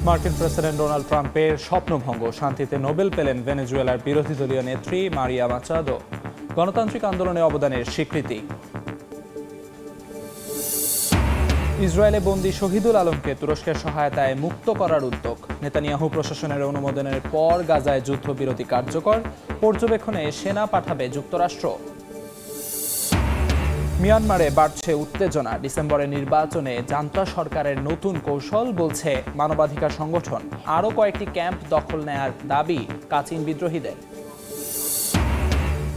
মার্কিন president Donald ট্রাম্পের স্বপ্নভঙ্গ, শান্তিতে নোবেল পেলেন ভেনেজুয়েলার বিরোধী দলীয় নেত্রী মারিয়া মাচাদো। গণতান্ত্রিক আন্দোলনে অবদানের স্বীকৃতি। ইসরায়েলে বন্দী শহীদুল আলমকে তুরস্কের সহায়তায় মুক্ত করার উদ্যোগ। নেতানিয়াহু প্রশাসনের অনুমোদনের পর গাজায় যুদ্ধবিরতি কার্যকর, পর্যবেক্ষণে সেনা পাঠাবে যুক্তরাষ্ট্র। মিয়ানমারে বাড়ছে উত্তেজনা, ডিসেম্বরের নির্বাচনে জান্তা সরকারের নতুন কৌশল, বলছে মানবাধিকার সংগঠন। আরও কয়েকটি ক্যাম্প দখল নেয়ার দাবি কাচিন বিদ্রোহীদের।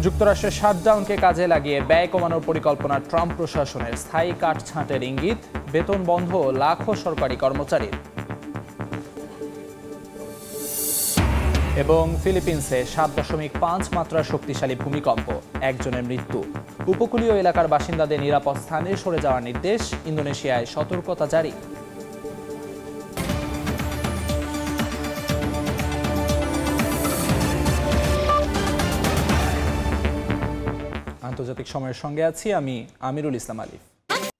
যুক্তরাষ্ট্রের শাটডাউনকে কাজে লাগিয়ে ব্যয় কমানোর পরিকল্পনা ট্রাম্প প্রশাসনের, স্থায়ী কাটছাঁটের ইঙ্গিত, বেতন বন্ধ লাখো সরকারি কর্মচারীর। এবং ফিলিপিন্সে 7.5 মাত্রার শক্তিশালী ভূমিকম্প, একজনের মৃত্যু। উপকূলীয় এলাকার বাসিন্দাদের নিরাপদ স্থানে সরে যাওয়ার নির্দেশ, ইন্দোনেশিয়ায় সতর্কতা জারি। আন্তর্জাতিক সময়ের সঙ্গে আছি আমি আমিরুল ইসলাম আলিফ।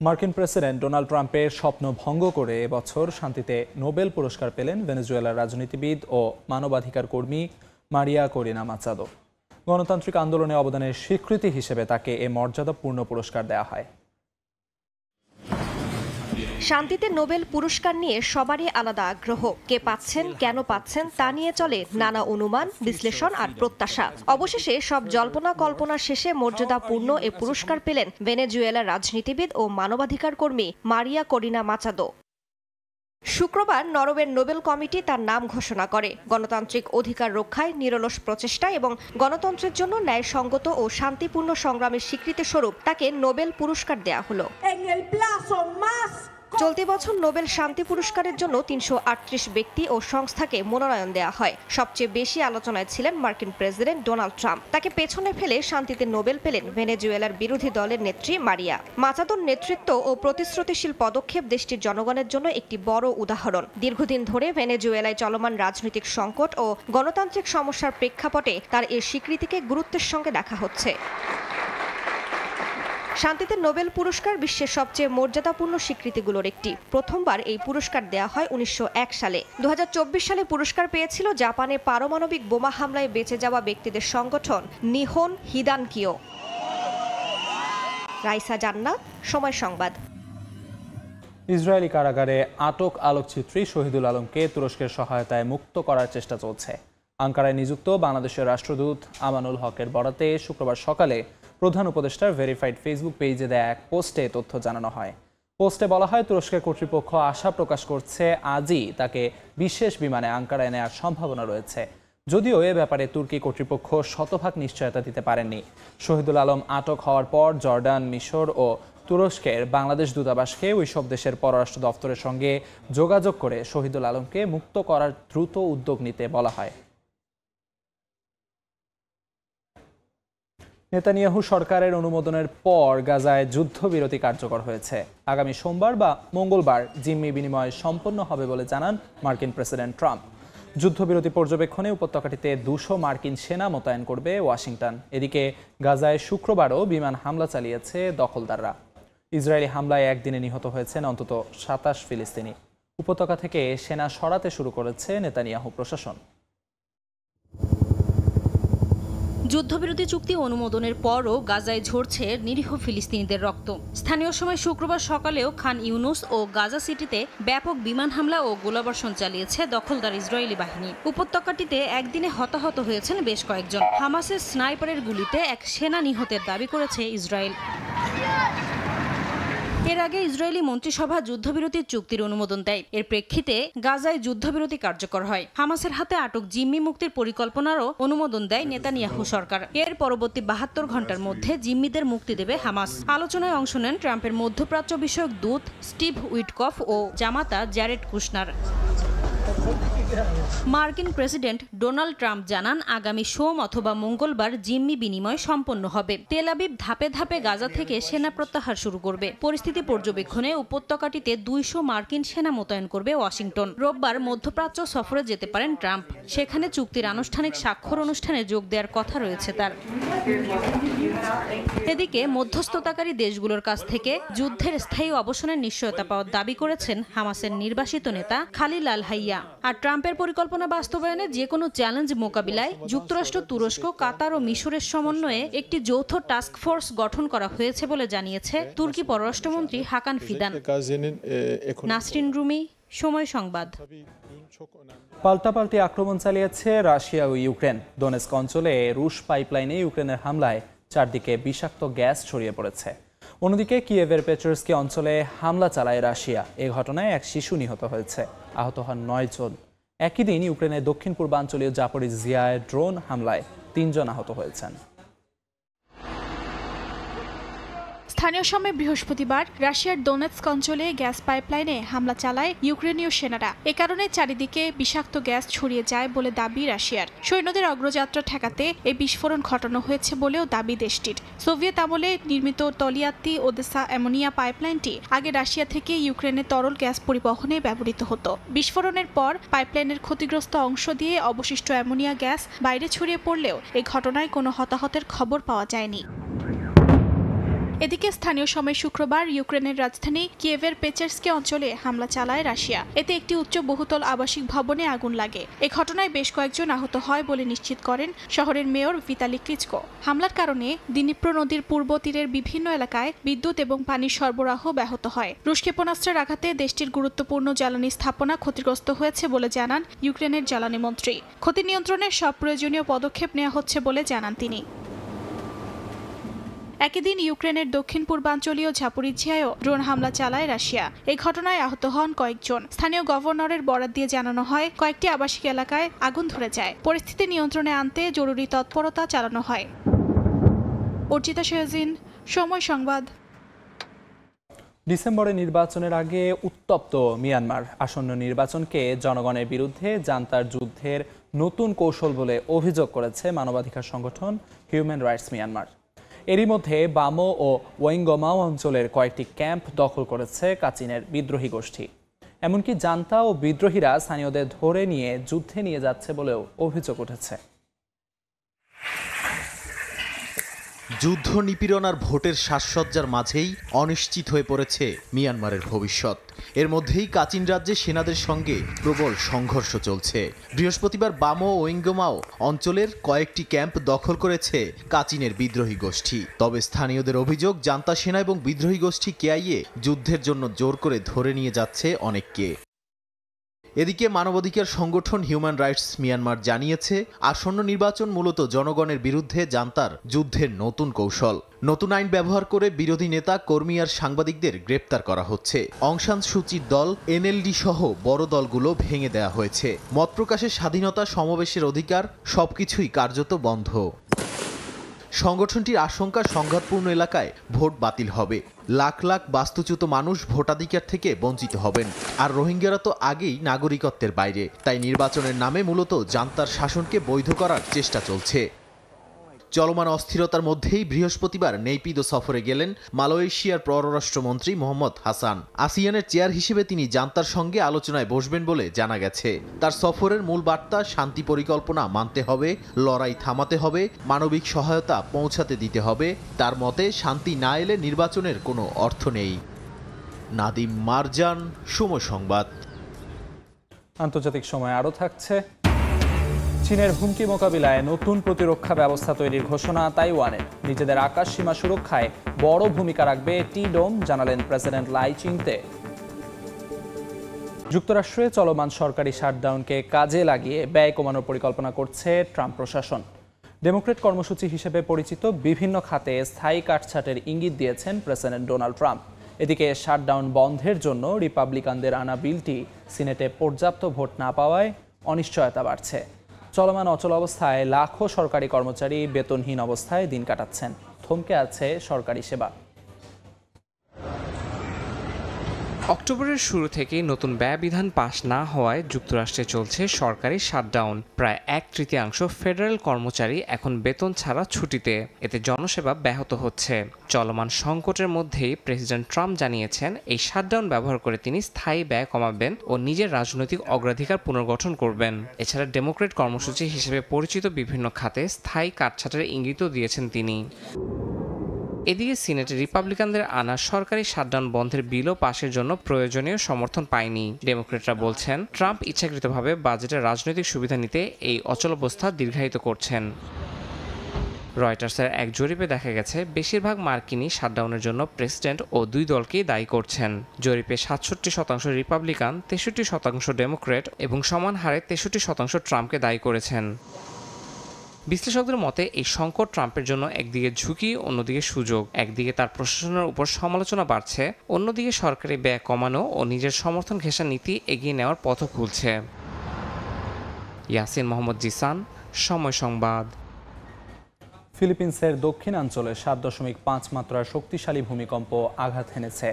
মার্কিন প্রেসিডেন্ট ডোনাল্ড ট্রাম্পের স্বপ্ন ভঙ্গ করে এবছর শান্তিতে নোবেল পুরস্কার পেলেন ভেনেজুয়েলার রাজনীতিবিদ ও মানবাধিকার কর্মী মারিয়া করিনা মাচাদো। গণতান্ত্রিক আন্দোলনে অবদানের স্বীকৃতি হিসেবে তাকে এ মর্যাদাপূর্ণ পুরস্কার দেওয়া হয়। শান্তিতে নোবেল পুরস্কার নিয়ে সবারই আলাদা আগ্রহ। কে পাচ্ছেন, কেন পাচ্ছেন তা নিয়ে চলে নানা অনুমান, বিশ্লেষণ আর প্রত্যাশা। অবশেষে সব জল্পনা কল্পনার শেষে মর্যাদাপূর্ণ এ পুরস্কার পেলেন ভেনেজুয়েলার রাজনীতিবিদ ও মানবাধিকার কর্মী মারিয়া করিনা মাচাদো। শুক্রবার নরওয়ের নোবেল কমিটি তার নাম ঘোষণা করে। গণতান্ত্রিক অধিকার রক্ষায় নিরলস প্রচেষ্টা এবং গণতন্ত্রের জন্য ন্যায়সঙ্গত ও শান্তিপূর্ণ সংগ্রামের স্বীকৃতি স্বরূপ তাকে নোবেল পুরস্কার দেয়া হলো। চলতি বছর নোবেল শান্তি পুরস্কারের জন্য 338 ব্যক্তি ও সংস্থাকে মনোনয়ন দেওয়া হয়। সবচেয়ে বেশি আলোচনায় ছিলেন মার্কিন প্রেসিডেন্ট ডোনাল্ড ট্রাম্প। তাকে পেছনে ফেলে শান্তিতে নোবেল পেলেন ভেনেজুয়েলার বিরোধী দলের নেত্রী মারিয়া। মাচাদোর নেতৃত্ব ও প্রতিশ্রুতিশীল পদক্ষেপ দেশটির জনগণের জন্য একটি বড় উদাহরণ। দীর্ঘদিন ধরে ভেনেজুয়েলায় চলমান রাজনৈতিক সংকট ও গণতান্ত্রিক সমস্যার প্রেক্ষাপটে তার এই স্বীকৃতিকে গুরুত্বের সঙ্গে দেখা হচ্ছে। শান্তিতে নোবেল পুরস্কার বিশ্বের সবচেয়ে মর্যাদাপূর্ণ স্বীকৃতিগুলোর একটি। প্রথমবার এই পুরস্কার দেয়া হয় 1901 সালে। 2024 সালে পুরস্কার পেয়েছিল জাপানে পারমাণবিক বোমা হামলায় বেঁচে যাওয়া ব্যক্তিদের সংগঠন নিহন হিদানকিও। রাইসা জান্নাত, সময় সংবাদ। ইসরায়েলি কারাগারে আটক আলোকচিত্রী শহীদুল আলমকে তুরস্কের সহায়তায় মুক্ত করার চেষ্টা চলছে। আঙ্কারায় নিযুক্ত বাংলাদেশের রাষ্ট্রদূত আমানুল হকের বরাতে শুক্রবার সকালে প্রধান উপদেষ্টার ভেরিফাইড ফেসবুক পেজে দেয়া এক পোস্টে তথ্য জানানো হয়। পোস্টে বলা হয়, তুরস্কের কর্তৃপক্ষ আশা প্রকাশ করছে আজই তাকে বিশেষ বিমানে আঙ্কারায় নেওয়ার সম্ভাবনা রয়েছে, যদিও এ ব্যাপারে তুর্কি কর্তৃপক্ষ শতভাগ নিশ্চয়তা দিতে পারেননি। শহীদুল আলম আটক হওয়ার পর জর্ডান, মিশর ও তুরস্কের বাংলাদেশ দূতাবাসকে ওইসব দেশের পররাষ্ট্র দপ্তরের সঙ্গে যোগাযোগ করে শহীদুল আলমকে মুক্ত করার দ্রুত উদ্যোগ নিতে বলা হয়। নেতানিয়াহু সরকারের অনুমোদনের পর গাজায় যুদ্ধবিরতি কার্যকর হয়েছে। আগামী সোমবার বা মঙ্গলবার জিম্মি বিনিময় সম্পন্ন হবে বলে জানান মার্কিন প্রেসিডেন্ট ট্রাম্প। যুদ্ধবিরতি পর্যবেক্ষণে উপত্যকাটিতে 200 মার্কিন সেনা মোতায়েন করবে ওয়াশিংটন। এদিকে গাজায় শুক্রবারও বিমান হামলা চালিয়েছে দখলদাররা। ইসরায়েলি হামলায় একদিনে নিহত হয়েছেন অন্তত 27 ফিলিস্তিনি। উপত্যকা থেকে সেনা সরাতে শুরু করেছে নেতানিয়াহু প্রশাসন। যুদ্ধবিরতি চুক্তি অনুমোদনের পরও গাজায় ঝরছে নিরীহ ফিলিস্তিনিদের রক্ত। স্থানীয় সময় শুক্রবার সকালেও খান ইউনুস ও গাজা সিটিতে ব্যাপক বিমান হামলা ও গোলাবর্ষণ চালিয়েছে দখলদার ইসরায়েলি বাহিনী। উপত্যকাটিতে একদিনে হতাহত হয়েছেন বেশ কয়েকজন। হামাসের স্নাইপারের গুলিতে এক সেনা নিহতের দাবি করেছে ইসরায়েল। এর আগে ইসরায়েলি মন্ত্রিসভা যুদ্ধবিরতির চুক্তির অনুমোদন দেয়। এর প্রেক্ষিতে গাজায় যুদ্ধবিরতি কার্যকর হয়। হামাসের হাতে আটক জিম্মি মুক্তির পরিকল্পনারও অনুমোদন দেয় নেতানিয়াহু সরকার। এর পরবর্তী 72 ঘন্টার মধ্যে জিম্মিদের মুক্তি দেবে হামাস। আলোচনায় অংশ নেন ট্রাম্পের মধ্যপ্রাচ্য বিষয়ক দূত স্টিভ উইটকফ ও জামাতা জ্যারেড কুশনার। মার্কিন প্রেসিডেন্ট ডোনাল্ড ট্রাম্প জানান, আগামী সোম অথবা মঙ্গলবার জিম্মি বিনিময় সম্পন্ন হবে। তেল আবিব ধাপে ধাপে গাজা থেকে সেনা প্রত্যাহার শুরু করবে। পরিস্থিতি পর্যবেক্ষণে উপত্যকাটিতে 200 মার্কিন সেনা মোতায়েন করবে ওয়াশিংটন। রোববার মধ্যপ্রাচ্য সফরে যেতে পারেন ট্রাম্প। সেখানে চুক্তির আনুষ্ঠানিক স্বাক্ষর অনুষ্ঠানে যোগ দেওয়ার কথা রয়েছে তার। এদিকে মধ্যস্থতাকারী দেশগুলোর কাছ থেকে যুদ্ধের স্থায়ী অবসানের নিশ্চয়তা পাওয়ার দাবি করেছেন হামাসের নির্বাসিত নেতা খালিল আল হাইয়া। আর ট্রাম্পের পরিকল্পনা বাস্তবায়নে যে কোনো চ্যালেঞ্জ মোকাবিলায় যুক্তরাষ্ট্র, তুরস্ক, কাতার ও মিশরের সমন্বয়ে একটি যৌথ টাস্ক ফোর্স গঠন করা হয়েছে বলে জানিয়েছে তুর্কি পররাষ্ট্রমন্ত্রী হাকান ফিদান। নাসরিন রুমি, সময় সংবাদ। পাল্টাপাল্টি আক্রমণ চালিয়েছে রাশিয়া ও ইউক্রেন। ডোনেস্ক অঞ্চলে রুশ পাইপলাইনে ইউক্রেনের হামলায় চারদিকে বিষাক্ত গ্যাস ছড়িয়ে পড়েছে। অন্যদিকে কিয়েভের পেট্রোস্কি অঞ্চলে হামলা চালায় রাশিয়া। এ ঘটনায় এক শিশু নিহত হয়েছে, আহত হন 9 জন। একই দিন ইউক্রেনের দক্ষিণ পূর্বাঞ্চলীয় জাপোরিজিয়ায় ড্রোন হামলায় 3 জন আহত হয়েছেন। স্থানীয় সময় বৃহস্পতিবার রাশিয়ার ডোনেৎস্ক অঞ্চলে গ্যাস পাইপলাইনে হামলা চালায় ইউক্রেনীয় সেনারা। এ কারণে চারিদিকে বিষাক্ত গ্যাস ছড়িয়ে যায় বলে দাবি রাশিয়ার। সৈন্যদের অগ্রযাত্রা ঠেকাতে এই বিস্ফোরণ ঘটানো হয়েছে বলেও দাবি দেশটির। সোভিয়েত আমলে নির্মিত তলিয়াত্তি ওদেসা অ্যামোনিয়া পাইপলাইনটি আগে রাশিয়া থেকে ইউক্রেনে তরল গ্যাস পরিবহনে ব্যবহৃত হতো। বিস্ফোরণের পর পাইপলাইনের ক্ষতিগ্রস্ত অংশ দিয়ে অবশিষ্ট অ্যামোনিয়া গ্যাস বাইরে ছড়িয়ে পড়লেও এই ঘটনায় কোনো হতাহতের খবর পাওয়া যায়নি। এদিকে স্থানীয় সময় শুক্রবার ইউক্রেনের রাজধানী কিয়েভের পেচেরস্কি অঞ্চলে হামলা চালায় রাশিয়া। এতে একটি উচ্চ বহুতল আবাসিক ভবনে আগুন লাগে। এই ঘটনায় বেশ কয়েকজন আহত হয় বলে নিশ্চিত করেন শহরের মেয়র ভিতালি ক্লিচকো। হামলার কারণে দিনিপ্রো নদীর পূর্ব তীরের বিভিন্ন এলাকায় বিদ্যুৎ এবং পানির সরবরাহ ব্যাহত হয়। রুশ ক্ষেপণাস্ত্রের আঘাতে দেশটির গুরুত্বপূর্ণ জ্বালানি স্থাপনা ক্ষতিগ্রস্ত হয়েছে বলে জানান ইউক্রেনের জ্বালানি মন্ত্রী। ক্ষতি নিয়ন্ত্রণে সব প্রয়োজনীয় পদক্ষেপ নেওয়া হচ্ছে বলে জানান তিনি। একই দিন ইউক্রেনের দক্ষিণ পূর্বাঞ্চলীয় ঝাপোরিঝিয়ায়ও ড্রোন হামলা চালায় রাশিয়া। এই ঘটনায় আহত হন কয়েকজন। স্থানীয় গভর্নরের বরাত দিয়ে জানানো হয়, কয়েকটি আবাসিক এলাকায় আগুন ধরে যায়। পরিস্থিতি নিয়ন্ত্রণে আনতে জরুরি তৎপরতা চালানো হয়। অর্চিতা শেহজিন, সময় সংবাদ। ডিসেম্বরে নির্বাচনের আগে উত্তপ্ত মিয়ানমার। আসন্ন নির্বাচনকে জনগণের বিরুদ্ধে জান্তার যুদ্ধের নতুন কৌশল বলে অভিযোগ করেছে মানবাধিকার সংগঠন হিউম্যান রাইটস মিয়ানমার। এরই মধ্যে বামো ও ওয়েঙ্গমাও অঞ্চলের কয়েকটি ক্যাম্প দখল করেছে কাচিনের বিদ্রোহী গোষ্ঠী। এমনকি জান্তা ও বিদ্রোহীরা স্থানীয়দের ধরে নিয়ে যুদ্ধে নিয়ে যাচ্ছে বলেও অভিযোগ উঠেছে। যুদ্ধ, নিপীড়ন আর ভোটের সাজসজ্জার মাঝেই অনিশ্চিত হয়ে পড়েছে মিয়ানমারের ভবিষ্যৎ। এর মধ্যেই কাচিন রাজ্যে সেনাদের সঙ্গে প্রবল সংঘর্ষ চলছে। বৃহস্পতিবার বামো ও ওয়েঙ্গমাও অঞ্চলের কয়েকটি ক্যাম্প দখল করেছে কাচিনের বিদ্রোহী গোষ্ঠী। তবে স্থানীয়দের অভিযোগ, জান্তা সেনা এবং বিদ্রোহী গোষ্ঠী কেআইএ যুদ্ধের জন্য জোর করে ধরে নিয়ে যাচ্ছে অনেককে। এদিকে মানবাধিকার সংগঠন হিউম্যান রাইটস মিয়ানমার জানিয়েছে, আসন্ন নির্বাচন মূলত জনগণের বিরুদ্ধে জান্তার যুদ্ধের নতুন কৌশল। নতুন আইন ব্যবহার করে বিরোধী নেতা, কর্মী আর সাংবাদিকদের গ্রেপ্তার করা হচ্ছে। অং সান সুচির দল, এনএলডি সহ বড় দলগুলো ভেঙে দেওয়া হয়েছে। মত প্রকাশের স্বাধীনতা, সমাবেশের অধিকার সবকিছুই কার্যত বন্ধ। সংগঠনটির আশঙ্কা, সংঘাতপূর্ণ এলাকায় ভোট বাতিল হবে, লাখ লাখ বাস্তুচ্যুত মানুষ ভোটাধিকার থেকে বঞ্চিত হবেন। আর রোহিঙ্গারা তো আগেই নাগরিকত্বের বাইরে। তাই নির্বাচনের নামে মূলত জান্তার শাসনকে বৈধ করার চেষ্টা চলছে। চলমান অস্থিরতার মধ্যেই বৃহস্পতিবার নেইপিদো সফরে গেলেন মালয়েশিয়ার পররাষ্ট্রমন্ত্রী মোহাম্মদ হাসান। আসিয়ানের চেয়ার হিসেবে তিনি জান্তার সঙ্গে আলোচনায় বসবেন বলে জানা গেছে। তার সফরের মূল বার্তা, শান্তি পরিকল্পনা মানতে হবে, লড়াই থামাতে হবে, মানবিক সহায়তা পৌঁছাতে দিতে হবে। তার মতে, শান্তি না এলে নির্বাচনের কোনো অর্থ নেই। নাদিম মারজান, সময় সংবাদ। আন্তর্জাতিক সময় আরও থাকছে। চীনের হুমকি মোকাবিলায় নতুন প্রতিরক্ষা ব্যবস্থা তৈরির ঘোষণা তাইওয়ানের। নিজেদের আকাশ সীমা সুরক্ষায় বড় ভূমিকা রাখবে টি-ডোম, জানালেন প্রেসিডেন্ট লাই চিংতে। যুক্তরাষ্ট্রে চলমান সরকারি শাটডাউনকে কাজে লাগিয়ে ব্যয় কমানোর পরিকল্পনা করছে ট্রাম্প প্রশাসন। ডেমোক্রেট কর্মসূচি হিসেবে পরিচিত বিভিন্ন খাতে স্থায়ী কাটছাটের ইঙ্গিত দিয়েছেন প্রেসিডেন্ট ডোনাল্ড ট্রাম্প। এদিকে শাটডাউন বন্ধের জন্য রিপাবলিকানদের আনা বিলটি সিনেটে পর্যাপ্ত ভোট না পাওয়ায় অনিশ্চয়তা বাড়ছে। চলমান অচল অবস্থায় লাখো সরকারি কর্মচারী বেতনহীন অবস্থায় দিন কাটাচ্ছেন। থমকে আছে সরকারি সেবা। অক্টোবরের শুরু থেকেই নতুন ব্যয় বিধান পাশ না হওয়ায় যুক্তরাষ্ট্রে চলছে সরকারি শাটডাউন। প্রায় 1/3 ফেডারেল কর্মচারী এখন বেতন ছাড়া ছুটিতে। এতে জনসেবা ব্যাহত হচ্ছে। চলমান সংকটের মধ্যেই প্রেসিডেন্ট ট্রাম্প জানিয়েছেন, এই শাটডাউন ব্যবহার করে তিনি স্থায়ী ব্যয় কমাবেন ও নিজের রাজনৈতিক অগ্রাধিকার পুনর্গঠন করবেন। এছাড়া ডেমোক্রেট কর্মসূচি হিসেবে পরিচিত বিভিন্ন খাতে স্থায়ী কাটছাটের ইঙ্গিতও দিয়েছেন তিনি। এদিকে সিনেটে রিপাবলিকানদের আনা সরকারি শাটডাউন বন্ধের বিলও পাশের জন্য প্রয়োজনীয় সমর্থন পায়নি। ডেমোক্রেটরা বলছেন ট্রাম্প ইচ্ছাকৃতভাবে বাজেটের রাজনৈতিক সুবিধা নিতে এই অচলাবস্থা দীর্ঘায়িত করছেন। রয়টার্সের এক জরিপে দেখা গেছে বেশিরভাগ মার্কিনই শাটডাউনের জন্য প্রেসিডেন্ট ও দুই দলকেই দায়ী করছেন। জরিপে ৬৭% রিপাবলিকান, ৬৩% ডেমোক্রেট এবং সমান হারে ৬৩% ট্রাম্পকে দায়ী করেছেন। বিশ্লেষকদের মতে এই সংকট ট্রাম্পের জন্য একদিকে ঝুঁকি, অন্যদিকে সুযোগ। একদিকে তার প্রশাসনের উপর সমালোচনা বাড়ছে, অন্যদিকে সরকারি ব্যয় কমানো ও নিজের সমর্থন ঘেঁষা নীতি এগিয়ে নেওয়ার পথও খুলছে। ইয়াসিন মোহাম্মদ জিসান, সময় সংবাদ। ফিলিপিন্সের দক্ষিণাঞ্চলে ৭.৫ মাত্রার শক্তিশালী ভূমিকম্প আঘাত হেনেছে।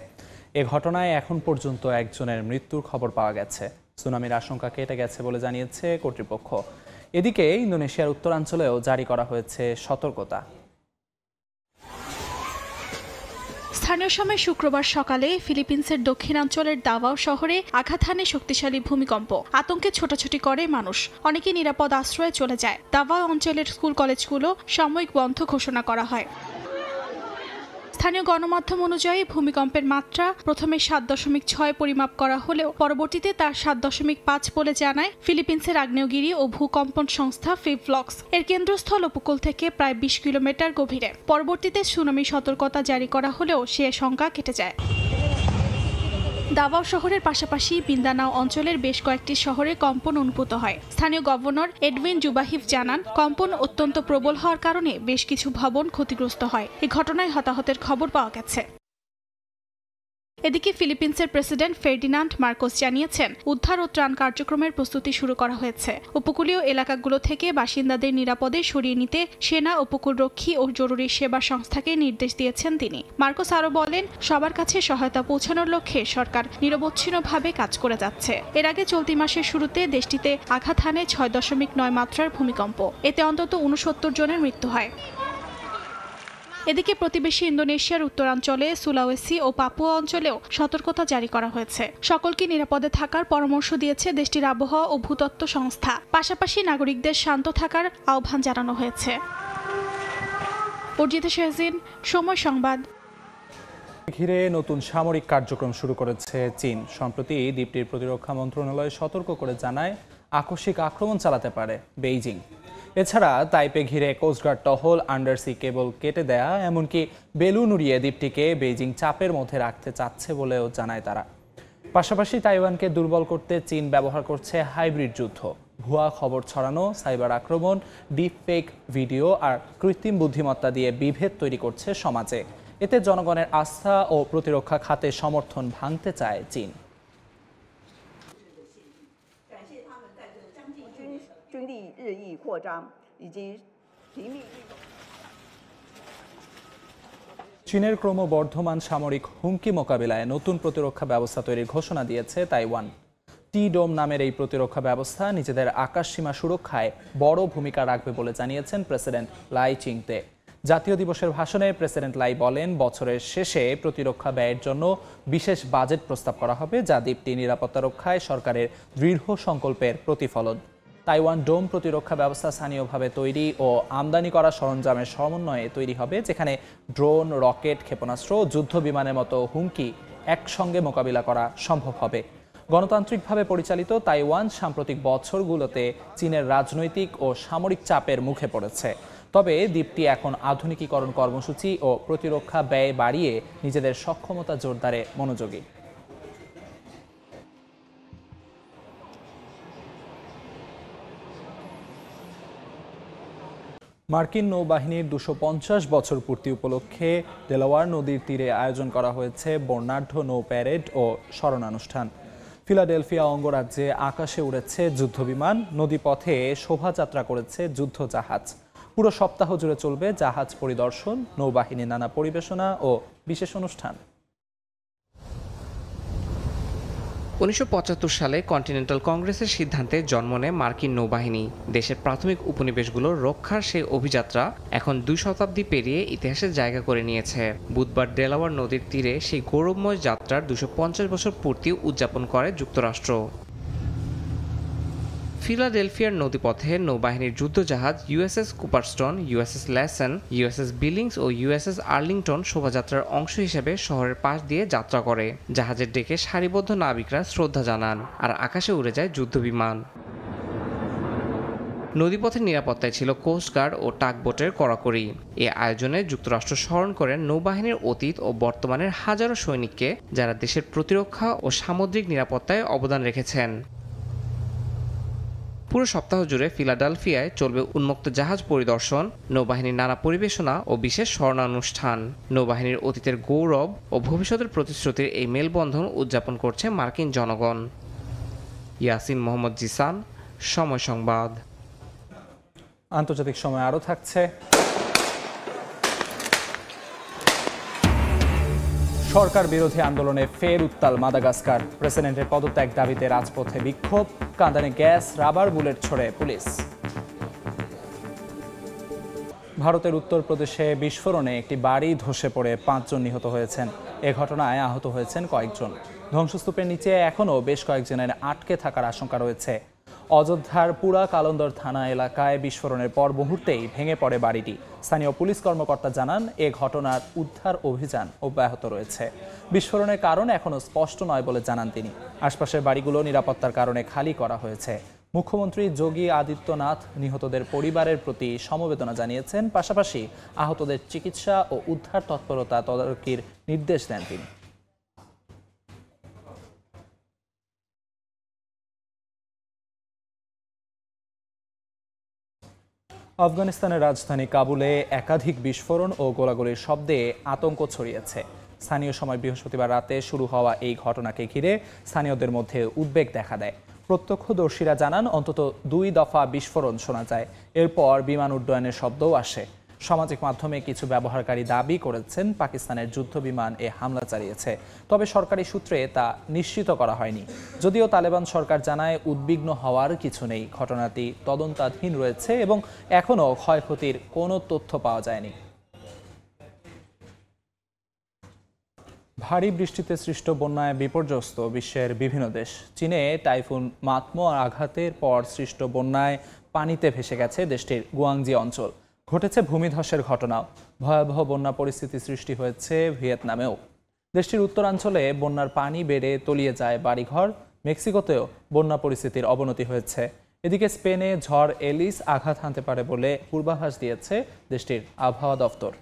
এ ঘটনায় এখন পর্যন্ত একজনের মৃত্যুর খবর পাওয়া গেছে। সুনামির আশঙ্কা কেটে গেছে বলে জানিয়েছে কর্তৃপক্ষ। এদিকে ইন্দোনেশিয়ার উত্তরাঞ্চলেও জারি করা হয়েছে সতর্কতা। স্থানীয় সময় শুক্রবার সকালে ফিলিপিন্সের দক্ষিণাঞ্চলের দাভাও শহরে আঘাত হানে শক্তিশালী ভূমিকম্প। আতঙ্কে ছোটাছুটি করে মানুষ, অনেকে নিরাপদ আশ্রয়ে চলে যায়। দাভাও অঞ্চলের স্কুল কলেজগুলো সাময়িক বন্ধ ঘোষণা করা হয়। স্থানীয় গণমাধ্যম অনুযায়ী ভূমিকম্পের মাত্রা প্রথমে ৭.৬ পরিমাপ করা হলেও পরবর্তীতে তা ৭.৫ বলে জানায় ফিলিপিন্সের আগ্নেয়গিরি ও ভূকম্পন সংস্থা ফিভলক্স। এর কেন্দ্রস্থল উপকূল থেকে প্রায় ২০ কিলোমিটার গভীরে। পরবর্তীতে সুনামি সতর্কতা জারি করা হলেও সে শঙ্কা কেটে যায়। দাভাও শহরের পাশাপাশি মিন্দানাও অঞ্চলের বেশ কয়েকটি শহরে কম্পন অনুভূত হয়। স্থানীয় গভর্নর এডউইন জুবাহিভ জানান, কম্পন অত্যন্ত প্রবল হওয়ার কারণে বেশ কিছু ভবন ক্ষতিগ্রস্ত হয়। এই ঘটনায় হতাহতের খবর পাওয়া গেছে। এদিকে ফিলিপিন্সের প্রেসিডেন্ট ফার্ডিনান্ড মার্কোস জানিয়েছেন, উদ্ধার ও ত্রাণ কার্যক্রমের প্রস্তুতি শুরু করা হয়েছে। উপকূলীয় এলাকাগুলো থেকে বাসিন্দাদের নিরাপদে সরিয়ে নিতে সেনা, উপকূলরক্ষী ও জরুরি সেবা সংস্থাকে নির্দেশ দিয়েছেন তিনি। মার্কোস আরও বলেন, সবার কাছে সহায়তা পৌঁছানোর লক্ষ্যে সরকার নিরবচ্ছিন্নভাবে কাজ করে যাচ্ছে। এর আগে চলতি মাসের শুরুতে দেশটিতে আঘাত হানে ৬.৯ মাত্রার ভূমিকম্প। এতে অন্তত ৬৯ জনের মৃত্যু হয়। এদিকে প্রতিবেশী ইন্দোনেশিয়ার উত্তরাঞ্চলে সুলাওয়েসি ও পাপুয়া অঞ্চলেও সতর্কতা জারি করা হয়েছে। সকলকে নিরাপদে থাকার পরামর্শ দিয়েছে দেশটির আবহাওয়া ও ভূতত্ত্ব সংস্থা। পাশাপাশি নাগরিকদের শান্ত থাকার আহ্বান জানানো হয়েছে। অর্জিতা শাহজিন, সময় সংবাদ। ঘিরে নতুন সামরিক কার্যক্রম শুরু করেছে চীন। সম্প্রতি দ্বীপটির প্রতিরক্ষা মন্ত্রণালয় সতর্ক করে জানায়, আকস্মিক আক্রমণ চালাতে পারে বেইজিং। এছাড়া তাইপে ঘিরে কোস্টগার্ড টহল, আন্ডারসি কেবল কেটে দেয়া, এমনকি বেলুন উড়িয়ে দ্বীপটিকে বেইজিং চাপের মধ্যে রাখতে চাচ্ছে বলেও জানায় তারা। পাশাপাশি তাইওয়ানকে দুর্বল করতে চীন ব্যবহার করছে হাইব্রিড যুদ্ধ, ভুয়া খবর ছড়ানো, সাইবার আক্রমণ, ডিপ ফেক ভিডিও আর কৃত্রিম বুদ্ধিমত্তা দিয়ে বিভেদ তৈরি করছে সমাজে। এতে জনগণের আস্থা ও প্রতিরক্ষা খাতে সমর্থন ভাঙতে চায় চীন। চীনের ক্রমবর্ধমান সামরিক হুমকি মোকাবিলায় নতুন প্রতিরক্ষা ব্যবস্থা তৈরির ঘোষণা দিয়েছে তাইওয়ান। টি-ডোম নামের এই প্রতিরক্ষা ব্যবস্থা নিজেদের আকাশসীমা সুরক্ষায় বড় ভূমিকা রাখবে বলে জানিয়েছেন প্রেসিডেন্ট লাই চিংতে। জাতীয় দিবসের ভাষণে প্রেসিডেন্ট লাই বলেন, বছরের শেষে প্রতিরক্ষা ব্যয়ের জন্য বিশেষ বাজেট প্রস্তাব করা হবে, যা দ্বীপটি নিরাপত্তা রক্ষায় সরকারের দৃঢ় সংকল্পের প্রতিফলন। তাইওয়ান ডোম প্রতিরক্ষা ব্যবস্থা স্থানীয়ভাবে তৈরি ও আমদানি করা সরঞ্জামের সমন্বয়ে তৈরি হবে, যেখানে ড্রোন, রকেট, ক্ষেপণাস্ত্র, যুদ্ধ বিমানের মতো হুমকি একসঙ্গে মোকাবিলা করা সম্ভব হবে। গণতান্ত্রিকভাবে পরিচালিত তাইওয়ান সাম্প্রতিক বছরগুলোতে চীনের রাজনৈতিক ও সামরিক চাপের মুখে পড়েছে। তবে দ্বীপটি এখন আধুনিকীকরণ কর্মসূচি ও প্রতিরক্ষা ব্যয় বাড়িয়ে নিজেদের সক্ষমতা জোরদারে মনোযোগী। মার্কিন নৌবাহিনীর ২৫০ বছর পূর্তি উপলক্ষে ডেলাওয়ার নদীর তীরে আয়োজন করা হয়েছে বর্ণাঢ্য নৌ প্যারেড ও স্মরণানুষ্ঠান। ফিলাডেলফিয়া অঙ্গরাজ্যে আকাশে উড়েছে যুদ্ধবিমান, নদীপথে শোভাযাত্রা করেছে যুদ্ধ জাহাজ। পুরো সপ্তাহ জুড়ে চলবে জাহাজ পরিদর্শন, নৌবাহিনীর নানা পরিবেশনা ও বিশেষ অনুষ্ঠান। ১৯৭৫ সালে কন্টিনেন্টাল কংগ্রেসের সিদ্ধান্তে জন্ম নেয় মার্কিন নৌবাহিনী। দেশের প্রাথমিক উপনিবেশগুলো রক্ষার সেই অভিযাত্রা এখন ২ শতাব্দী পেরিয়ে ইতিহাসে জায়গা করে নিয়েছে। বুধবার ডেলাওয়ার নদীর তীরে সেই গৌরবময় যাত্রার ২৫০ বছর পূর্তি উদযাপন করে যুক্তরাষ্ট্র। ফিলাডেলফিয়ার নদীপথে নৌবাহিনীর যুদ্ধজাহাজ ইউএসএস কুপারস্টোন, ইউএসএস ল্যাসন, ইউএসএস বিলিংস ও ইউএসএস আর্লিংটন শোভাযাত্রার অংশ হিসেবে শহরের পাশ দিয়ে যাত্রা করে। জাহাজের ডেকে সারিবদ্ধ নাবিকরা শ্রদ্ধা জানান, আর আকাশে উড়ে যায় যুদ্ধবিমান। নদীপথের নিরাপত্তায় ছিল কোস্টগার্ড ও টাগবোটের কড়াকড়ি। এ আয়োজনে যুক্তরাষ্ট্র স্মরণ করেন নৌবাহিনীর অতীত ও বর্তমানের হাজারো সৈনিককে, যারা দেশের প্রতিরক্ষা ও সামুদ্রিক নিরাপত্তায় অবদান রেখেছেন। পুরো সপ্তাহ জুড়ে ফিলাডেলফিয়ায় চলবে উন্মুক্ত জাহাজ পরিদর্শন, নৌবাহিনীর নানা পরিবেশনা ও বিশেষ স্মরণানুষ্ঠান। নৌবাহিনীর অতীতের গৌরব ও ভবিষ্যতের প্রতিশ্রুতির এই মেলবন্ধন উদযাপন করছে মার্কিন জনগণ। ইয়াসিন মোহাম্মদ জিসান, সময় সংবাদ। আন্তর্জাতিক সময় আরও থাকছে। সরকার বিরোধী আন্দোলনে ফের উত্তাল মাদাগাস্কার। প্রেসিডেন্টের পদত্যাগ দাবিতে রাজপথে বিক্ষোভ, কাঁদানে গ্যাস, রাবার বুলেট ছোড়ে পুলিশ। ভারতের উত্তরপ্রদেশে বিস্ফোরণে একটি বাড়ি ধসে পড়ে 5 জন নিহত হয়েছেন। এ ঘটনায় আহত হয়েছেন কয়েকজন। ধ্বংসস্তূপের নিচে এখনও বেশ কয়েকজনের আটকে থাকার আশঙ্কা রয়েছে। অযোধ্যার পুরা কালন্দর থানা এলাকায় বিস্ফোরণের পর মুহূর্তেই ভেঙে পড়ে বাড়িটি। স্থানীয় পুলিশ কর্মকর্তা জানান, এ ঘটনার উদ্ধার অভিযান অব্যাহত রয়েছে। বিস্ফোরণের কারণ এখনও স্পষ্ট নয় বলে জানান তিনি। আশপাশের বাড়িগুলো নিরাপত্তার কারণে খালি করা হয়েছে। মুখ্যমন্ত্রী যোগী আদিত্যনাথ নিহতদের পরিবারের প্রতি সমবেদনা জানিয়েছেন। পাশাপাশি আহতদের চিকিৎসা ও উদ্ধার তৎপরতা তদারকির নির্দেশ দেন তিনি। আফগানিস্তানের রাজধানী কাবুলে একাধিক বিস্ফোরণ ও গোলাগুলির শব্দে আতঙ্ক ছড়িয়েছে। স্থানীয় সময় বৃহস্পতিবার রাতে শুরু হওয়া এই ঘটনাকে ঘিরে স্থানীয়দের মধ্যে উদ্বেগ দেখা দেয়। প্রত্যক্ষদর্শীরা জানান, অন্তত 2 দফা বিস্ফোরণ শোনা যায়। এরপর বিমান উড্ডয়নের শব্দও আসে। সামাজিক মাধ্যমে কিছু ব্যবহারকারী দাবি করেছেন পাকিস্তানের যুদ্ধবিমান এ হামলা চালিয়েছে। তবে সরকারি সূত্রে তা নিশ্চিত করা হয়নি। যদিও তালেবান সরকার জানায়, উদ্বিগ্ন হওয়ার কিছু নেই। ঘটনাটি তদন্তাধীন রয়েছে এবং এখনও ক্ষয়ক্ষতির কোনো তথ্য পাওয়া যায়নি। ভারী বৃষ্টিতে সৃষ্ট বন্যায় বিপর্যস্ত বিশ্বের বিভিন্ন দেশ। চীনে টাইফুন মাতমো আঘাতের পর সৃষ্ট বন্যায় পানিতে ভেসে গেছে দেশটির গুয়াংজি অঞ্চল। ঘটেছে ভূমিধসের ঘটনাও। ভয়াবহ বন্যা পরিস্থিতি সৃষ্টি হয়েছে ভিয়েতনামেও। দেশটির উত্তরাঞ্চলে বন্যার পানি বেড়ে তলিয়ে যায় বাড়িঘর। মেক্সিকোতেও বন্যা পরিস্থিতির অবনতি হয়েছে। এদিকে স্পেনে ঝড় এলিস আঘাত হানতে পারে বলে পূর্বাভাস দিয়েছে দেশটির আবহাওয়া দফতর।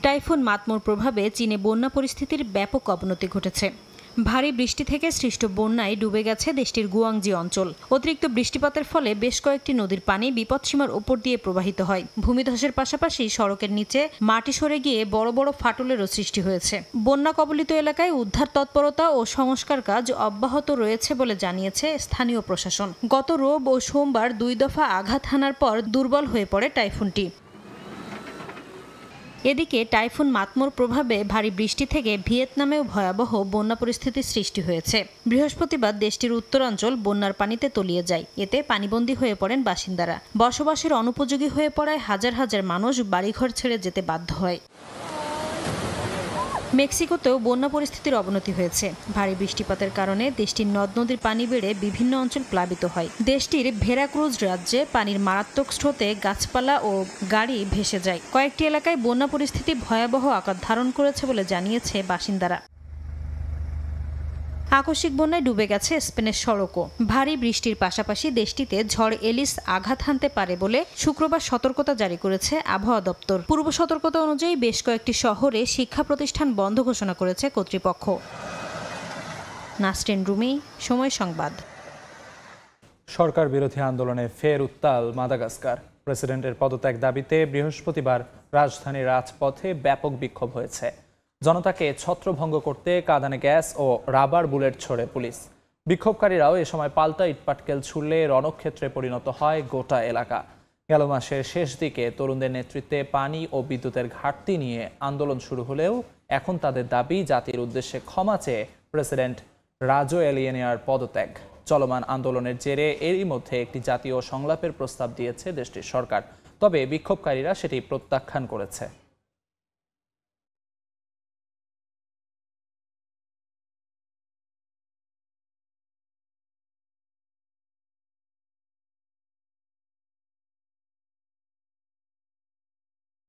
টাইফুন মাতমোর প্রভাবে চীনে বন্যা পরিস্থিতির ব্যাপক অবনতি ঘটেছে। ভারী বৃষ্টি থেকে সৃষ্ট বন্যায় ডুবে গেছে দেশটির গুয়াংজি অঞ্চল। অতিরিক্ত বৃষ্টিপাতের ফলে বেশ কয়েকটি নদীর পানি বিপদসীমার উপর দিয়ে প্রবাহিত হয়। ভূমিধসের পাশাপাশি সড়কের নিচে মাটি সরে গিয়ে বড় বড় ফাটলেরও সৃষ্টি হয়েছে। বন্যা কবলিত এলাকায় উদ্ধার তৎপরতা ও সংস্কার কাজ অব্যাহত রয়েছে বলে জানিয়েছে স্থানীয় প্রশাসন। গত রোব ও সোমবার 2 দফা আঘাত হানার পর দুর্বল হয়ে পড়ে টাইফুনটি। এদিকে টাইফুন মাতমোর প্রভাবে ভারী বৃষ্টি থেকে ভিয়েতনামেও ভয়াবহ বন্যা পরিস্থিতির সৃষ্টি হয়েছে। বৃহস্পতিবার দেশটির উত্তরাঞ্চল বন্যার পানিতে তলিয়ে যায়। এতে পানিবন্দী হয়ে পড়েন বাসিন্দারা। বসবাসের অনুপযোগী হয়ে পড়ায় হাজার হাজার মানুষ বাড়িঘর ছেড়ে যেতে বাধ্য হয়। মেক্সিকোতেও বন্যা পরিস্থিতির অবনতি হয়েছে। ভারী বৃষ্টিপাতের কারণে দেশটির নদ নদীর পানি বেড়ে বিভিন্ন অঞ্চল প্লাবিত হয়। দেশটির ভেরাক্রুজ রাজ্যে পানির মারাত্মক স্রোতে গাছপালা ও গাড়ি ভেসে যায়। কয়েকটি এলাকায় বন্যা পরিস্থিতি ভয়াবহ আকার ধারণ করেছে বলে জানিয়েছে বাসিন্দারা। আকস্মিক বন্যায় ডুবে গেছে স্পেনের সড়কও। ভারী বৃষ্টির পাশাপাশি দেশটিতে ঝড় এলিস আঘাত হানতে পারে বলে শুক্রবার সতর্কতা জারি করেছে আবহাওয়া দপ্তর। পূর্ব সতর্কতা অনুযায়ী বেশ কয়েকটি শহরে শিক্ষা প্রতিষ্ঠান বন্ধ ঘোষণা করেছে কর্তৃপক্ষ। নাসরিন রুমি, সময় সংবাদ। সরকার বিরোধী আন্দোলনে ফের উত্তাল মাদাগাস্কার। প্রেসিডেন্টের পদত্যাগ দাবিতে বৃহস্পতিবার রাজধানীর রাজপথে ব্যাপক বিক্ষোভ হয়েছে। জনতাকে ছত্রভঙ্গ করতে কাঁদানে গ্যাস ও রাবার বুলেট ছোড়ে পুলিশ। বিক্ষোভকারীরাও এ সময় পাল্টা ইটপাটকেল ছুড়লে রণক্ষেত্রে পরিণত হয় গোটা এলাকা। গেল মাসের শেষ দিকে তরুণদের নেতৃত্বে পানি ও বিদ্যুতের ঘাটতি নিয়ে আন্দোলন শুরু হলেও এখন তাদের দাবি জাতির উদ্দেশ্যে ক্ষমা চেয়ে প্রেসিডেন্ট রাজো এলিয়েনিয়ার পদত্যাগ। চলমান আন্দোলনের জেরে এরই মধ্যে একটি জাতীয় সংলাপের প্রস্তাব দিয়েছে দেশটির সরকার। তবে বিক্ষোভকারীরা সেটি প্রত্যাখ্যান করেছে।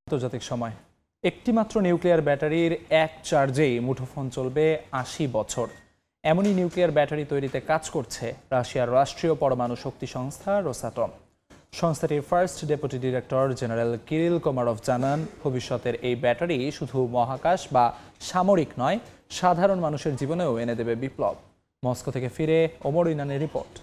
আন্তর্জাতিক সময় একটিমাত্র নিউক্লিয়ার ব্যাটারির এক চার্জেই মুঠোফোন চলবে ৮০ বছর। এমনই নিউক্লিয়ার ব্যাটারি তৈরিতে কাজ করছে রাশিয়ার রাষ্ট্রীয় পরমাণু শক্তি সংস্থা রোসাটম। সংস্থাটির first deputy director general Kirill Komarov জানান, ভবিষ্যতের এই ব্যাটারি শুধু মহাকাশ বা সামরিক নয়, সাধারণ মানুষের জীবনেও এনে দেবে বিপ্লব। মস্কো থেকে ফিরে ওমর ইনানের রিপোর্ট।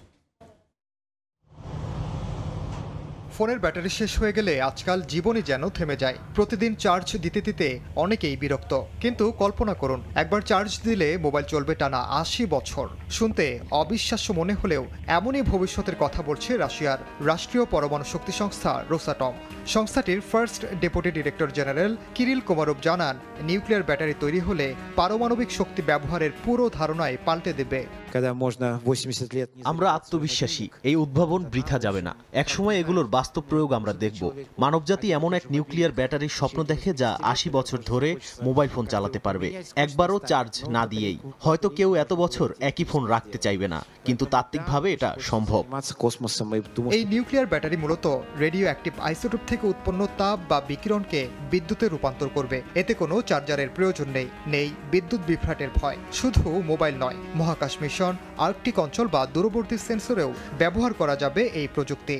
ফোনের ব্যাটারি শেষ হয়ে গেলে আজকাল জীবনই যেন থেমে যায়। প্রতিদিন চার্জ দিতে দিতে অনেকেই বিরক্ত। কিন্তু কল্পনা করুন, একবার চার্জ দিলে মোবাইল চলবে টানা ৮০ বছর। শুনতে অবিশ্বাস্য মনে হলেও এমনই ভবিষ্যতের কথা বলছে রাশিয়ার রাষ্ট্রীয় পরমাণু শক্তি সংস্থা রোসাটম। সংস্থাটির first deputy director general Kirill Komarov জানান, নিউক্লিয়ার ব্যাটারি তৈরি হলে পারমাণবিক শক্তি ব্যবহারের পুরো ধারণায় পাল্টে দেবে। আমরা আত্মবিশ্বাসী, এই উদ্ভাবন বৃথা যাবে না। একসময় এগুলোর বাস্তব প্রয়োগ আমরা দেখব। মানবজাতি এমন এক নিউক্লিয়ার ব্যাটারির স্বপ্ন দেখে যা ৮০ বছর ধরে মোবাইল ফোন চালাতে পারবে, একবারও চার্জ না দিয়েই। হয়তো কেউ এত বছর একই ফোন রাখতে চাইবে না, কিন্তু তাত্ত্বিকভাবে এটা সম্ভব। এই নিউক্লিয়ার ব্যাটারি মূলত রেডিও অ্যাক্টিভ আইসোটোপ থেকে উৎপন্ন তাপ বা বিকিরণকে বিদ্যুতে রূপান্তর করবে। এতে কোনো চার্জারের প্রয়োজন নেই বিদ্যুৎ বিভ্রাটের ভয়। শুধু মোবাইল নয়, মহাকাশ মিশন, আর্কটিক অঞ্চল বা দূরবর্তী সেন্সরেও ব্যবহার করা যাবে এই প্রযুক্তি।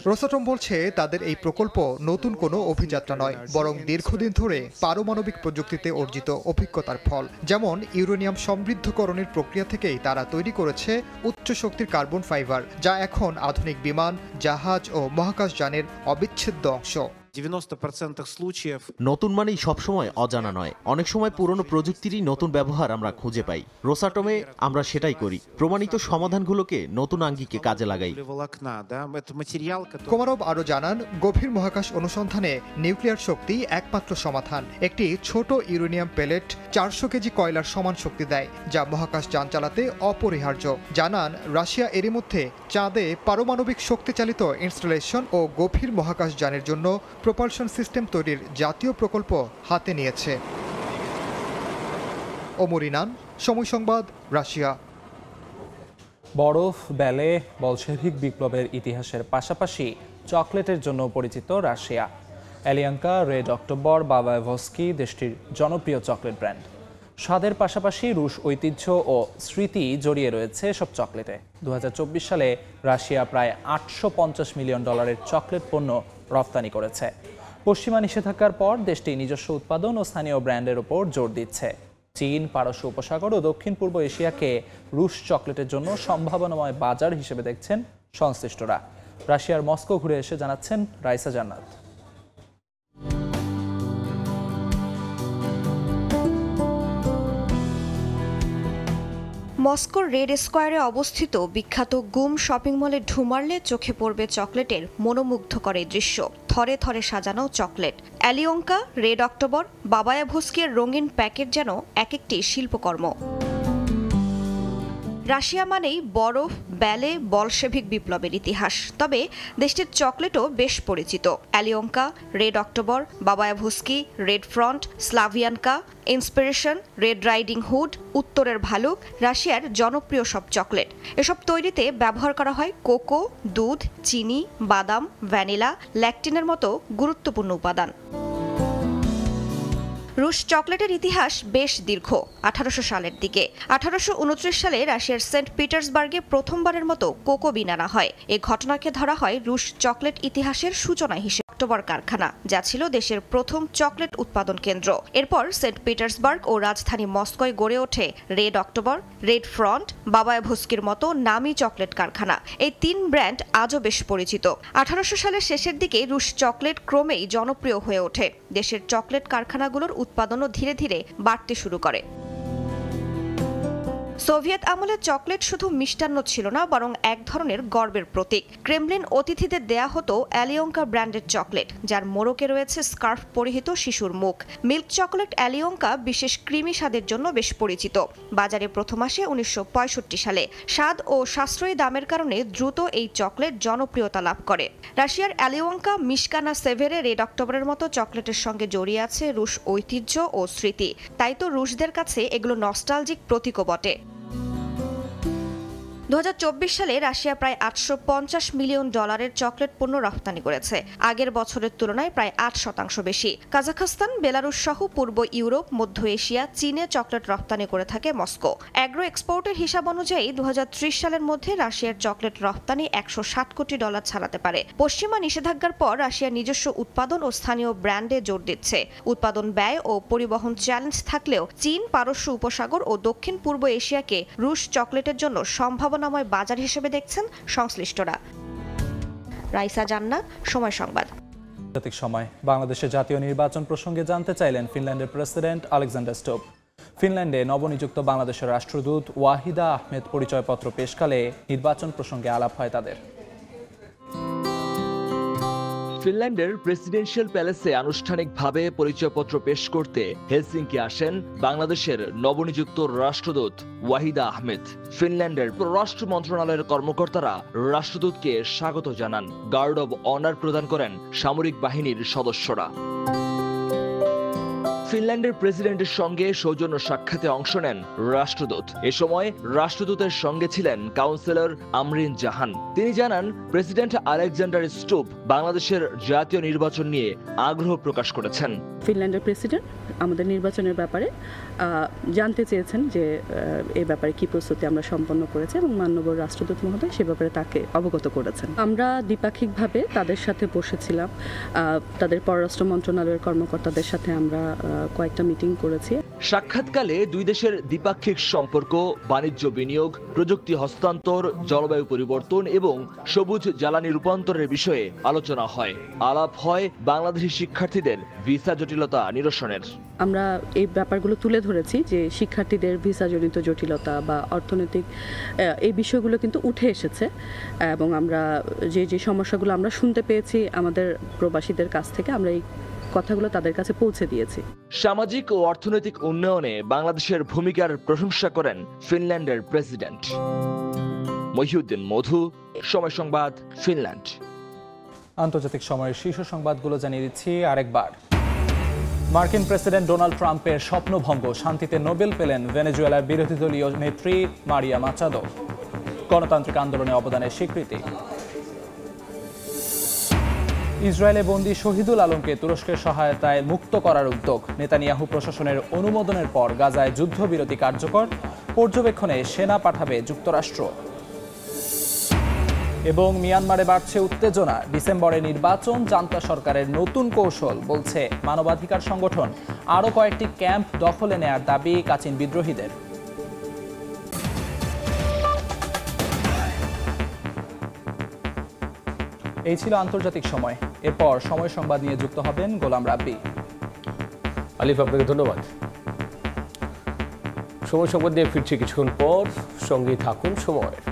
রোসাটম বলছে, তাদের এই প্রকল্প নতুন কোনো অভিযাত্রা নয়, বরং দীর্ঘদিন ধরে পারমাণবিক প্রযুক্তিতে অর্জিত অভিজ্ঞতার ফল। যেমন ইউরেনিয়াম সমৃদ্ধকরণের প্রক্রিয়া থেকেই তারা তৈরি করেছে উচ্চ শক্তির কার্বন ফাইবার, যা এখন আধুনিক বিমান, জাহাজ ও মহাকাশযানের অবিচ্ছেদ্য অংশ। নতুন মানেই সবসময় অজানা নয়। অনেক সময় পুরনো প্রযুক্তিরই নতুন ব্যবহার আমরা খুঁজে পাই। রোসাটমে আমরা সেটাই করি, প্রমাণিত সমাধানগুলোকে নতুন আঙ্গিকে কাজে লাগাই। কোমারভ আরও জানান, গভীর মহাকাশ অনুসন্ধানে নিউক্লিয়ার শক্তি একমাত্র সমাধান। একটি ছোট ইউরেনিয়াম পেলেট 400 কেজি কয়লার সমান শক্তি দেয়, যা মহাকাশ যান চালাতে অপরিহার্য। জানান, রাশিয়া এরই মধ্যে চাঁদে পারমাণবিক শক্তিচালিত ইনস্টলেশন ও গভীর মহাকাশ যানের জন্য প্রপালশন সিস্টেম তৈরির জাতীয় প্রকল্প হাতে নিয়েছে। ওমর ইনান, সময় সংবাদ, রাশিয়া। বরফ, ব্যালে, বলশেভিক বিপ্লবের ইতিহাসের পাশাপাশি চকলেটের জন্য পরিচিত রাশিয়া। অ্যালিয়াঙ্কা, রেড অক্টোবর, বাবায়েভস্কি দেশটির জনপ্রিয় চকলেট ব্র্যান্ড। স্বাদের পাশাপাশি রুশ ঐতিহ্য ও স্মৃতি জড়িয়ে রয়েছে সব চকলেটে। 2024 সালে রাশিয়া প্রায় $850 মিলিয়ন চকলেট পণ্য রপ্তানি করেছে। পশ্চিমা নিষেধাজ্ঞার পর দেশটি নিজস্ব উৎপাদন ও স্থানীয় ব্র্যান্ডের উপর জোর দিচ্ছে। চীন, পারস্য উপসাগর ও দক্ষিণ পূর্ব এশিয়াকে রুশ চকলেটের জন্য সম্ভাবনাময় বাজার হিসেবে দেখছেন সংশ্লিষ্টরা। রাশিয়ার মস্কো ঘুরে এসে জানাচ্ছেন রাইসা জান্নাত। মস্কোর রেড স্কোয়ারে অবস্থিত বিখ্যাত গুম শপিং মলে ঢুমারলে চোখে পড়বে চকলেটের মনোমুগ্ধকর এই দৃশ্য। থরে থরে সাজানো চকলেট, অ্যালিয়ঙ্কা, রেড অক্টোবর, বাবায়েভস্কির রঙিন প্যাকেট যেন এক একটি শিল্পকর্ম। রাশিয়া মানেই বরফ, ব্যালে, বলশেভিক বিপ্লবের ইতিহাস। তবে দেশটির চকলেটও বেশ পরিচিত। Alyonka, Red October, Babayevsky, Red Front, Slavyanka, Inspiration, Red Riding Hood, উত্তরের ভালুক রাশিয়ার জনপ্রিয় সব চকলেট। এসব তৈরিতে ব্যবহার করা হয় কোকো, দুধ, চিনি, বাদাম, ভ্যানিলা, ল্যাকটিনের মতো গুরুত্বপূর্ণ উপাদান। রুশ চকলেটের ইতিহাস বেশ দীর্ঘ। 1800 সালের দিকে 1829 সালে রাশিয়ার সেন্ট পিটার্সবার্গে প্রথমবারের মতো কোকো বিন আনা হয়। এই ঘটনাকে ধরা হয় রুশ চকলেট ইতিহাসের সূচনা হিসেবে। অক্টোবর কারখানা, যা ছিল দেশের প্রথম চকলেট উৎপাদন কেন্দ্র। এরপর সেন্ট পিটার্সবার্গ ও রাজধানী মস্কোয় গড়ে ওঠে রেড অক্টোবর, রেড ফ্রন্ট, বাবায়েভস্কির মতো নামী চকলেট কারখানা। এই 3 ব্র্যান্ড আজও বেশ পরিচিত। 1800 সালের শেষের দিকে রুশ চকলেট ক্রমেই জনপ্রিয় হয়ে ওঠে। দেশের চকলেট কারখানাগুলোর উৎপাদনও ধীরে ধীরে বাড়তে শুরু করে। সোভিয়েত আমলে চকলেট শুধু মিষ্টান্ন ছিল না, বরং এক ধরনের গর্বের প্রতীক। ক্রেমলিন অতিথিদের দেয়া হতো অ্যালিয়ঙ্কা ব্র্যান্ডের চকলেট, যার মোড়কে রয়েছে স্কার্ফ পরিহিত শিশুর মুখ। মিল্ক চকলেট অ্যালিয়ঙ্কা বিশেষ ক্রিমি স্বাদের জন্য বেশ পরিচিত। বাজারে প্রথম আসে 1965 সালে। স্বাদ ও সাশ্রয়ী দামের কারণে দ্রুত এই চকলেট জনপ্রিয়তা লাভ করে। রাশিয়ার অ্যালিয়ঙ্কা, মিশকানা, সেভেরে, রেড অক্টোবরের মতো চকলেটের সঙ্গে জড়িয়ে আছে রুশ ঐতিহ্য ও স্মৃতি। তাই তো রুশদের কাছে এগুলো নস্টালজিক প্রতীকও বটে। 2024 সালে রাশিয়া প্রায় $850 মিলিয়ন চকলেট পণ্য রপ্তানি করেছে, আগের বছরের তুলনায় প্রায় 8% বেশি। কাজাখস্তান, বেলারুশ সহ পূর্ব ইউরোপ, মধ্য এশিয়া, চীনে চকলেট রপ্তানি করে থাকে মস্কো। অ্যাগ্রো এক্সপোর্টের হিসাব অনুযায়ী 2030 সালের মধ্যে রাশিয়ার চকলেট রপ্তানি $160 কোটি ছাড়াতে পারে। পশ্চিমা নিষেধাজ্ঞার পর রাশিয়ার নিজস্ব উৎপাদন ও স্থানীয় ব্র্যান্ডে জোর দিচ্ছে। উৎপাদন ব্যয় ও পরিবহন চ্যালেঞ্জ থাকলেও চীন, পারস্য উপসাগর ও দক্ষিণ পূর্ব এশিয়াকে রুশ চকলেটের জন্য সম্ভাবনাময় বাজার হিসেবে দেখছেন সংশ্লিষ্টরা। রাইসা জান্নাত, সময় সংবাদ। আন্তর্জাতিক সময়। বাংলাদেশের জাতীয় নির্বাচন প্রসঙ্গে জানতে চাইলেন ফিনল্যান্ডের প্রেসিডেন্ট আলেকজান্ডার স্টোব। ফিনল্যান্ডে নবনিযুক্ত বাংলাদেশের রাষ্ট্রদূত ওয়াহিদা আহমেদ পরিচয়পত্র পেশকালে নির্বাচন প্রসঙ্গে আলাপ হয় তাদের। ফিনল্যান্ডের প্রেসিডেন্সিয়াল প্যালেসে আনুষ্ঠানিকভাবে পরিচয়পত্র পেশ করতে হেলসিঙ্কি আসেন বাংলাদেশের নবনিযুক্ত রাষ্ট্রদূত ওয়াহিদা আহমেদ। ফিনল্যান্ডের পররাষ্ট্র মন্ত্রণালয়ের কর্মকর্তারা রাষ্ট্রদূতকে স্বাগত জানান। গার্ড অব অনার প্রদান করেন সামরিক বাহিনীর সদস্যরা। ফিনল্যান্ডের প্রেসিডেন্টের সঙ্গে সৌজন্য সাক্ষাতে অংশ নেন রাষ্ট্রদূত। এ সময় রাষ্ট্রদূতের সঙ্গে ছিলেন কাউন্সিলর আমরিন জাহান। তিনি জানান, প্রেসিডেন্ট আলেকজান্ডার স্টুপ বাংলাদেশের জাতীয় নির্বাচন নিয়ে আগ্রহ প্রকাশ করেছেন। ফিনল্যান্ডের প্রেসিডেন্ট আমাদের নির্বাচনের ব্যাপারে জানতে চেয়েছেন যে এই ব্যাপারে কি প্রস্তুতি আমরা সম্পন্ন করেছি এবং মাননীয় রাষ্ট্রদূত মহোদয় সে ব্যাপারে তাকে অবগত করেছেন। আমরা দ্বিপাক্ষিকভাবে তাদের সাথে বসেছিলাম, তাদের পররাষ্ট্র মন্ত্রণালয়ের কর্মকর্তাদের সাথে আমরা কয়েকটা মিটিং করেছি। সাক্ষাৎকালে দুই দেশের দ্বিপাক্ষিক সম্পর্ক, বাণিজ্য বিনিয়োগ, প্রযুক্তি হস্তান্তর, জলবায়ু পরিবর্তন এবং সবুজ জ্বালানি রূপান্তরের বিষয়ে আলোচনা হয়। আলাপ হয় বাংলাদেশি শিক্ষার্থীদের ভিসা জটিলতা নিরসনের। আমরা এই ব্যাপারগুলো তুলে ধরেছি যে শিক্ষার্থীদের ভিসাজনিত জটিলতা বা অর্থনৈতিক এই বিষয়গুলো কিন্তু উঠে এসেছে এবং আমরা যে সমস্যাগুলো আমরা শুনতে পেয়েছি আমাদের প্রবাসীদের কাছ থেকে, আমরা এই কথাগুলো তাদের কাছে পৌঁছে দিয়েছি। সামাজিক ও অর্থনৈতিক উন্নয়নে বাংলাদেশের ভূমিকার প্রশংসা করেন ফিনল্যান্ডের প্রেসিডেন্ট। মহিউদ্দিন মধু, সময় সংবাদ, ফিনল্যান্ড। আন্তর্জাতিক সময়ের শীর্ষ সংবাদগুলো জানিয়ে দিচ্ছি আরেকবার। মার্কিন প্রেসিডেন্ট ডোনাল্ড ট্রাম্পের স্বপ্নভঙ্গ, শান্তিতে নোবেল পেলেন ভেনেজুয়েলার বিরোধী দলীয় নেত্রী মারিয়া মাচাদো। গণতান্ত্রিক আন্দোলনে অবদানের স্বীকৃতি। ইসরায়েলে বন্দী শহীদুল আলমকে তুরস্কের সহায়তায় মুক্ত করার উদ্যোগ। নেতানিয়াহু প্রশাসনের অনুমোদনের পর গাজায় যুদ্ধবিরতি কার্যকর, পর্যবেক্ষণে সেনা পাঠাবে যুক্তরাষ্ট্র। এবং মিয়ানমারে বাড়ছে উত্তেজনা, ডিসেম্বরে নির্বাচন, জান্তা সরকারের নতুন কৌশল, বলছে মানবাধিকার সংগঠন। আরও কয়েকটি ক্যাম্প দখলে নেয়ার দাবি কাচিন বিদ্রোহীদের। এই ছিল আন্তর্জাতিক সময়। এরপর সময় সংবাদ নিয়ে যুক্ত হবেন গোলাম রাব্বি। আলিফ, আপনাকে ধন্যবাদ। সময় সংবাদ নিয়ে ফিরছি কিছুক্ষণ পর, সঙ্গে থাকুন সময়ের।